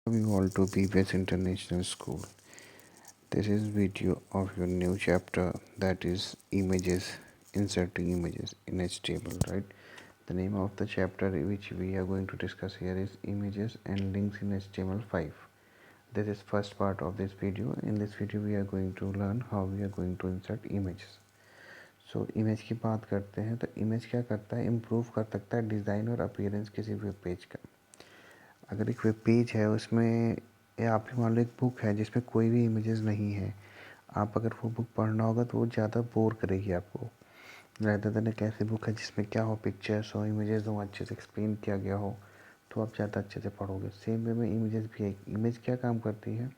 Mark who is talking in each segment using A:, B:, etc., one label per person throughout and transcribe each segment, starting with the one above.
A: Welcome you all to BBS International School. This is video of your new chapter, that is images, inserting images in HTML, right? The name of the chapter which we are going to discuss here is images and links in HTML5. This is first part of this video. In this video we are going to learn how we are going to insert images. So image की बात करते हैं तो image क्या करता है, improve कर सकता है डिज़ाइन और अपीयरेंस किसी वेब पेज का। अगर एक वेब पेज है उसमें या आप ही मान लो एक बुक है जिसमें कोई भी इमेजेस नहीं है, आप अगर वो बुक पढ़ना होगा तो वो ज़्यादा बोर करेगी आपको। ज़्यादा देन एक ऐसी बुक है जिसमें क्या हो, पिक्चर्स हो, इमेजेस हो, अच्छे से एक्सप्लेन किया गया हो, तो आप ज़्यादा अच्छे से पढ़ोगे। सेम वे में इमेजेस भी है। इमेज क्या काम करती है,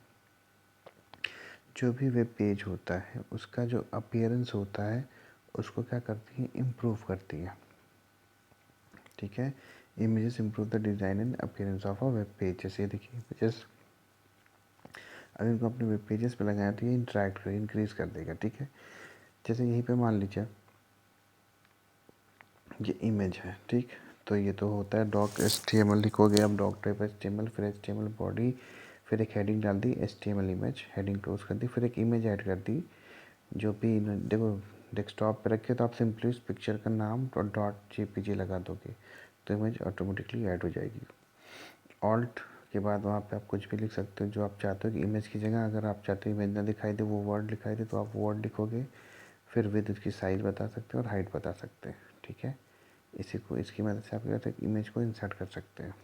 A: जो भी वेब पेज होता है उसका जो अपीयरेंस होता है उसको क्या करती है, इम्प्रूव करती है। ठीक है, images improve the design and appearance of a web page. जैसे देखिए इमेजेस अगर इनको अपने वेब पेजेस पे लगाया तो ये इंटरेक्ट कर इंक्रीज़ कर देगा। ठीक है, जैसे यहीं पे मान लीजिए ये इमेज है, ठीक, तो ये तो होता है डॉक HTML लिखोगे आप, डॉक टाइप HTML, फिर HTML बॉडी, फिर एक हेडिंग डाल दी HTML इमेज, हेडिंग क्लोज कर दी, फिर एक इमेज ऐड कर दी। जो भी देखो डेस्कटॉप पे रखे तो आप सिंपली उस पिक्चर का नाम और .jpg लगा दोगे तो इमेज ऑटोमेटिकली ऐड हो जाएगी। ऑल्ट के बाद वहाँ पे आप कुछ भी लिख सकते हो जो आप चाहते हो कि इमेज की जगह अगर आप चाहते हो इमेज ना दिखाई दे, वो वर्ड दिखाई दे, तो आप वर्ड लिखोगे। फिर विद उसकी साइज़ बता सकते हो और हाइट बता सकते हैं। ठीक है, इसी को इसकी मदद से आप क्या करते हैं, इमेज को इंसर्ट कर सकते हैं।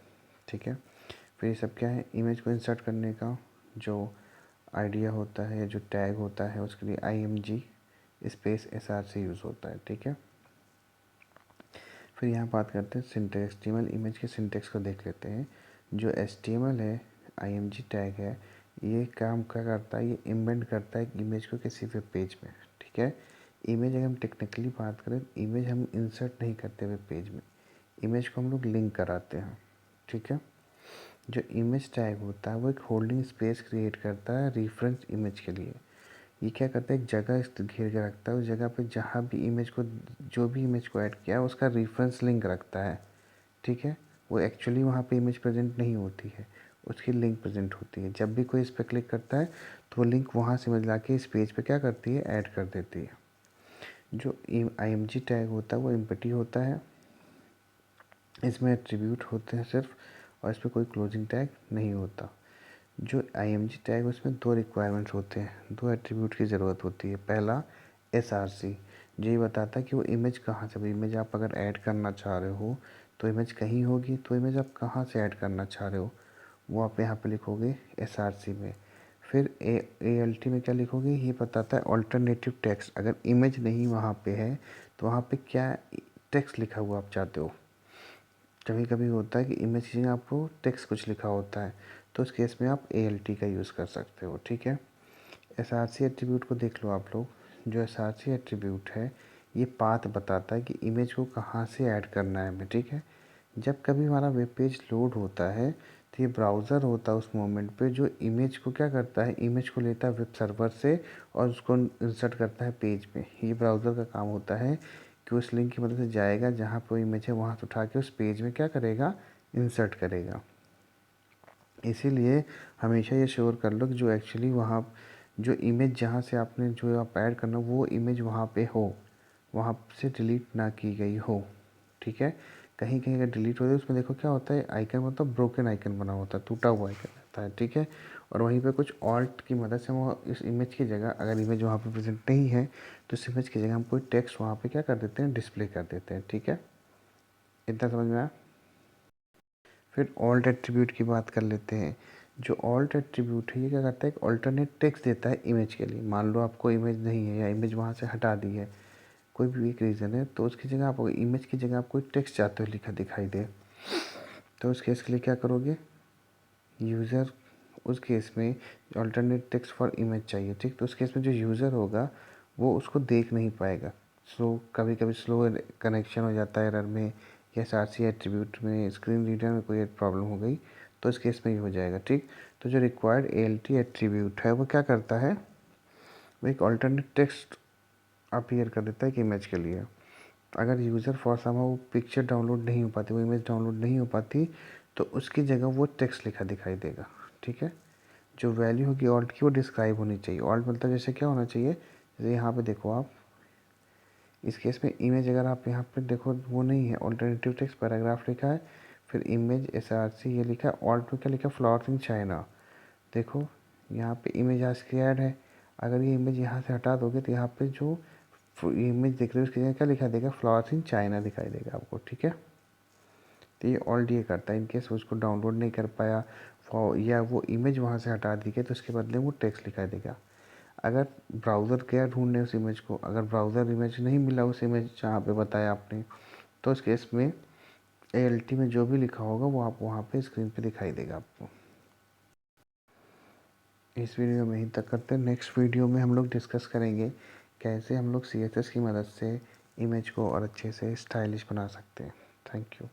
A: ठीक है, फिर ये सब क्या है, इमेज को इंसर्ट करने का जो आइडिया होता है, जो टैग होता है, उसके लिए IMG स्पेस SRC यूज़ होता है। ठीक है, फिर यहाँ बात करते हैं सिंटेक्स। HTML इमेज के सिंटेक्स को देख लेते हैं। जो HTML है, IMG टैग है, ये काम क्या करता है, ये इम्बेड करता है इमेज को किसी वेब पेज में। ठीक है, इमेज अगर हम टेक्निकली बात करें, इमेज हम इंसर्ट नहीं करते वेब पेज में, इमेज को हम लोग लिंक कराते हैं। ठीक है, जो इमेज टैग होता है वो एक होल्डिंग स्पेस क्रिएट करता है रेफरेंस इमेज के लिए। ये क्या करता है, एक जगह घेर के रखता है, उस जगह पे जहाँ भी इमेज को, जो भी इमेज को ऐड किया है उसका रेफरेंस लिंक रखता है। ठीक है, वो एक्चुअली वहाँ पे इमेज प्रेजेंट नहीं होती है, उसकी लिंक प्रेजेंट होती है। जब भी कोई इस पर क्लिक करता है तो वो लिंक वहाँ से मिला के इस पेज पे क्या करती है, ऐड कर देती है। जो IMG टैग होता है वो एम्प्टी होता है, इसमें एट्रीब्यूट होते हैं सिर्फ, और इस पर कोई क्लोजिंग टैग नहीं होता। जो IMG टैग उसमें दो रिक्वायरमेंट्स होते हैं, दो एट्रीब्यूट की ज़रूरत होती है। पहला SRC, जो ये बताता है कि वो इमेज कहाँ से, इमेज आप अगर ऐड करना चाह रहे हो तो इमेज कहीं होगी, तो इमेज आप कहाँ से ऐड करना चाह रहे हो वो आप यहाँ पे लिखोगे SRC में। फिर ALT में क्या लिखोगे, ये बताता है ऑल्टरनेटिव टेक्स्ट, अगर इमेज नहीं वहाँ पे है तो वहाँ पे क्या टेक्स्ट लिखा हुआ आप चाहते हो। कभी कभी होता है कि इमेज की जगह आपको टेक्स्ट कुछ लिखा होता है, तो उस केस में आप ALT का यूज़ कर सकते हो। ठीक है, SRC एट्रीब्यूट को देख लो आप लोग। जो SRC एट्रीब्यूट है ये पाथ बताता है कि इमेज को कहाँ से ऐड करना है हमें। ठीक है, जब कभी हमारा वेब पेज लोड होता है तो ये ब्राउज़र होता है उस मोमेंट पे जो इमेज को क्या करता है, इमेज को लेता है वेब सर्वर से और उसको इंसर्ट करता है पेज पे। ये ब्राउज़र का काम होता है कि उस लिंक की मदद से जाएगा जहाँ पर इमेज है, वहाँ से उठा के उस पेज में क्या करेगा, इंसर्ट करेगा। इसीलिए हमेशा ये श्योर कर लो कि जो एक्चुअली वहाँ जो इमेज जहाँ से आपने जो आप ऐड करना वो इमेज वहाँ पे हो, वहाँ से डिलीट ना की गई हो। ठीक है, कहीं कहीं अगर डिलीट हो जाए उसमें देखो क्या होता है, आइकन मतलब ब्रोकन आइकन बना होता है, टूटा हुआ आइकन रहता है। ठीक है, और वहीं पे कुछ ऑल्ट की मदद से वो इस इमेज की जगह, अगर इमेज वहाँ पे प्रेजेंट नहीं है तो इस इमेज की जगह हम कोई टेक्स्ट वहाँ पे क्या कर देते हैं, डिस्प्ले कर देते हैं। ठीक है, इतना समझ में आया। फिर ऑल्ट एट्रीब्यूट की बात कर लेते हैं। जो ऑल्ट एट्रीब्यूट है ये क्या करता है, एक ऑल्टरनेट टेक्स्ट देता है इमेज के लिए। मान लो आपको इमेज नहीं है या इमेज वहाँ से हटा दी है, कोई भी एक रीज़न है, तो उसकी जगह आप इमेज की जगह आप कोई टेक्स्ट चाहते हो लिखा दिखाई दे, तो उस केस के लिए क्या करोगे, यूज़र, उस केस में ऑल्टरनेट टेक्स्ट फॉर इमेज चाहिए। ठीक, तो उस केस में जो यूज़र होगा वो उसको देख नहीं पाएगा। स्लो, कभी कभी स्लो कनेक्शन हो जाता है एरर में, या SRC एट्रीब्यूट में स्क्रीन रीडर में कोई प्रॉब्लम हो गई तो इस केस में ये हो जाएगा। ठीक, तो जो रिक्वायर्ड ALT एट्रीब्यूट है वो क्या करता है, वो एक ऑल्टरनेट टेक्स्ट अपीयर कर देता है कि इमेज के लिए। अगर यूज़र फॉर सम वो पिक्चर डाउनलोड नहीं हो पाती, वो इमेज डाउनलोड नहीं हो पाती, तो उसकी जगह वो टेक्स्ट लिखा दिखाई देगा। ठीक है। जो वैल्यू होगी ऑल्ट की वो डिस्क्राइब होनी चाहिए। ऑल्ट मतलब जैसे क्या होना चाहिए, जैसे यहाँ पे देखो आप, इस केस में इमेज अगर आप यहाँ पे देखो वो नहीं है, ऑल्टरनेटिव टेक्स्ट पैराग्राफ लिखा है, फिर इमेज SRC ये लिखा है, ऑल्ट में क्या लिखा है, फ्लावर्स इन चाइना। देखो यहाँ पे इमेज आज की ऐड है, अगर ये इमेज यहाँ से हटा दोगे तो यहाँ पे जो इमेज दिख रही है उसकी जगह क्या लिखा देगा, फ्लावर्स इन चाइना दिखाई देगा आपको, ठीक है। तो ये ऑल्ट ये करता है, इनकेस उसको डाउनलोड नहीं कर पाया या वो इमेज वहाँ से हटा दी गई तो उसके बदले वो टेक्स्ट दिखाई देगा। अगर ब्राउज़र गया ढूंढने उस इमेज को, अगर ब्राउज़र इमेज नहीं मिला उस इमेज जहाँ पे बताया आपने, तो उस केस में ALT में जो भी लिखा होगा वो आप वहाँ पे स्क्रीन पे दिखाई देगा आपको। इस वीडियो में यहीं तक करते हैं। नेक्स्ट वीडियो में हम लोग डिस्कस करेंगे कैसे हम लोग CSS की मदद से इमेज को और अच्छे से स्टाइलिश बना सकते हैं। Thank you.